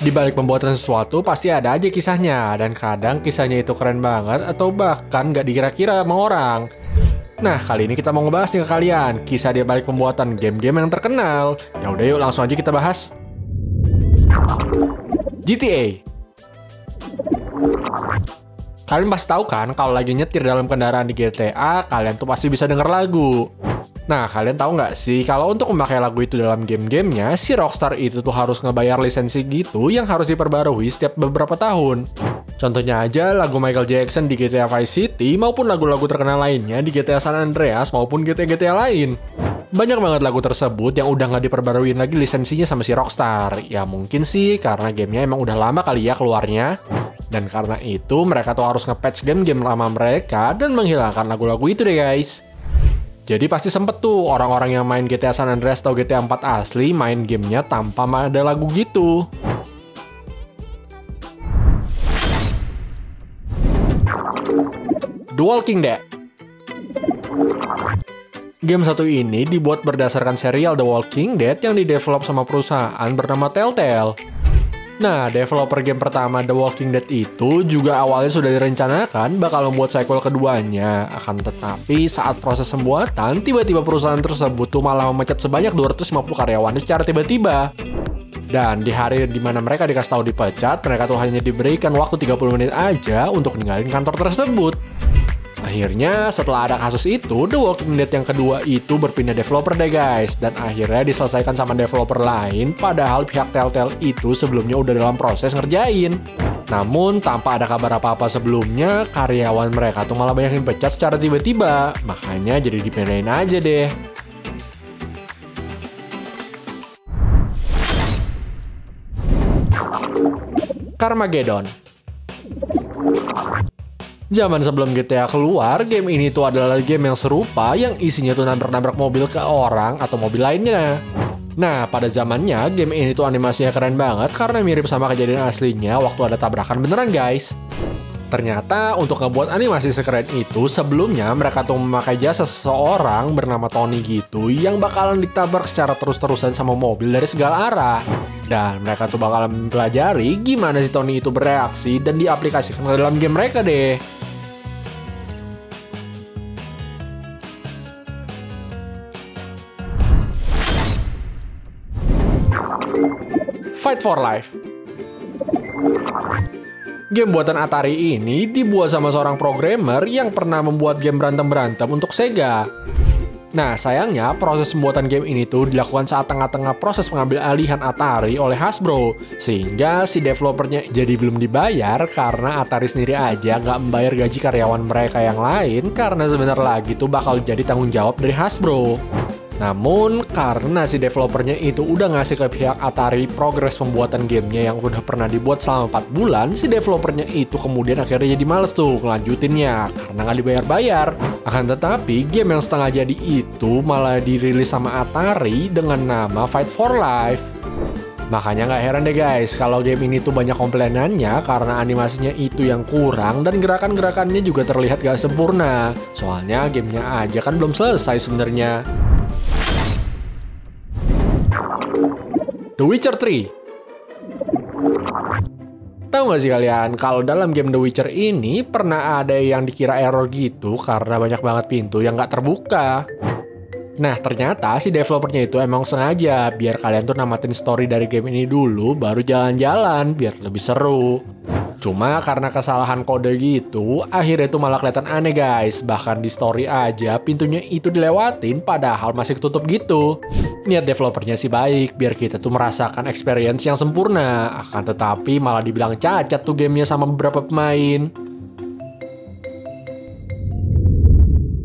Di balik pembuatan sesuatu pasti ada aja kisahnya, dan kadang kisahnya itu keren banget atau bahkan nggak dikira-kira sama orang. Nah, kali ini kita mau ngebahas nih ke kalian, kisah di balik pembuatan game-game yang terkenal. Ya udah yuk langsung aja kita bahas. GTA. Kalian pasti tahu kan kalau lagi nyetir dalam kendaraan di GTA, kalian tuh pasti bisa denger lagu. Nah, kalian tahu nggak sih kalau untuk memakai lagu itu dalam game-gamenya, si Rockstar itu tuh harus ngebayar lisensi gitu yang harus diperbarui setiap beberapa tahun. Contohnya aja lagu Michael Jackson di GTA Vice City maupun lagu-lagu terkenal lainnya di GTA San Andreas maupun GTA-GTA lain. Banyak banget lagu tersebut yang udah nggak diperbaruin lagi lisensinya sama si Rockstar. Ya mungkin sih karena gamenya emang udah lama kali ya keluarnya. Dan karena itu mereka tuh harus nge-patch game-game lama mereka dan menghilangkan lagu-lagu itu deh guys. Jadi pasti sempet tuh orang-orang yang main GTA San Andreas atau GTA 4 asli main gamenya tanpa ada lagu gitu. The Walking Dead. Game satu ini dibuat berdasarkan serial The Walking Dead yang didevelop sama perusahaan bernama Telltale. Nah, developer game pertama The Walking Dead itu juga awalnya sudah direncanakan bakal membuat sequel keduanya. Akan tetapi saat proses pembuatan, tiba-tiba perusahaan tersebut tuh malah memecat sebanyak 250 karyawannya secara tiba-tiba. Dan di hari dimana mereka dikasih tahu dipecat, mereka tuh hanya diberikan waktu 30 menit aja untuk ninggalin kantor tersebut. Akhirnya setelah ada kasus itu, The Walking Dead yang kedua itu berpindah developer deh guys. Dan akhirnya diselesaikan sama developer lain, padahal pihak Telltale itu sebelumnya udah dalam proses ngerjain. Namun tanpa ada kabar apa-apa sebelumnya, karyawan mereka tuh malah banyak yang pecat secara tiba-tiba. Makanya jadi dipindahin aja deh. Carmageddon. Zaman sebelum GTA keluar, game ini tuh adalah game yang serupa yang isinya tuh nabrak-nabrak mobil ke orang atau mobil lainnya. Nah, pada zamannya game ini tuh animasinya keren banget karena mirip sama kejadian aslinya waktu ada tabrakan beneran guys. Ternyata untuk ngebuat animasi sekeren itu sebelumnya mereka tuh memakai jasa seseorang bernama Tony gitu yang bakalan ditabrak secara terus-terusan sama mobil dari segala arah. Dan mereka tuh bakalan mempelajari gimana si Tony itu bereaksi dan diaplikasikan ke dalam game mereka deh. Fight for Life. Game buatan Atari ini dibuat sama seorang programmer yang pernah membuat game berantem-berantem untuk Sega. Nah, sayangnya proses pembuatan game ini tuh dilakukan saat tengah-tengah proses pengambil alihan Atari oleh Hasbro. Sehingga si developernya jadi belum dibayar karena Atari sendiri aja nggak membayar gaji karyawan mereka yang lain karena sebentar lagi tuh bakal jadi tanggung jawab dari Hasbro. Namun, karena si developernya itu udah ngasih ke pihak Atari progres pembuatan gamenya yang udah pernah dibuat selama 4 bulan, si developernya itu kemudian akhirnya jadi males tuh ngelanjutinnya karena nggak dibayar-bayar. Akan tetapi, game yang setengah jadi itu malah dirilis sama Atari dengan nama Fight for Life. Makanya nggak heran deh guys, kalau game ini tuh banyak komplainannya karena animasinya itu yang kurang dan gerakan-gerakannya juga terlihat gak sempurna. Soalnya gamenya aja kan belum selesai sebenarnya. The Witcher 3. Tahu nggak sih kalian, kalau dalam game The Witcher ini pernah ada yang dikira error gitu karena banyak banget pintu yang nggak terbuka. Nah, ternyata si developernya itu emang sengaja biar kalian tuh namatin story dari game ini dulu baru jalan-jalan biar lebih seru. Cuma karena kesalahan kode gitu, akhirnya itu malah kelihatan aneh guys. Bahkan di story aja pintunya itu dilewatin padahal masih ketutup gitu. Niat developernya sih baik, biar kita tuh merasakan experience yang sempurna. Akan tetapi malah dibilang cacat tuh gamenya sama beberapa pemain.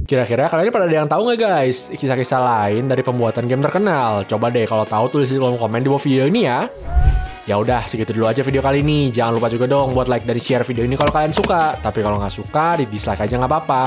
Kira-kira kalian pada ada yang tahu nggak guys kisah-kisah lain dari pembuatan game terkenal? Coba deh kalau tahu tulis di kolom komen di bawah video ini ya. Ya udah segitu dulu aja video kali ini. Jangan lupa juga dong buat like dan share video ini kalau kalian suka. Tapi kalau nggak suka di dislike aja nggak apa-apa.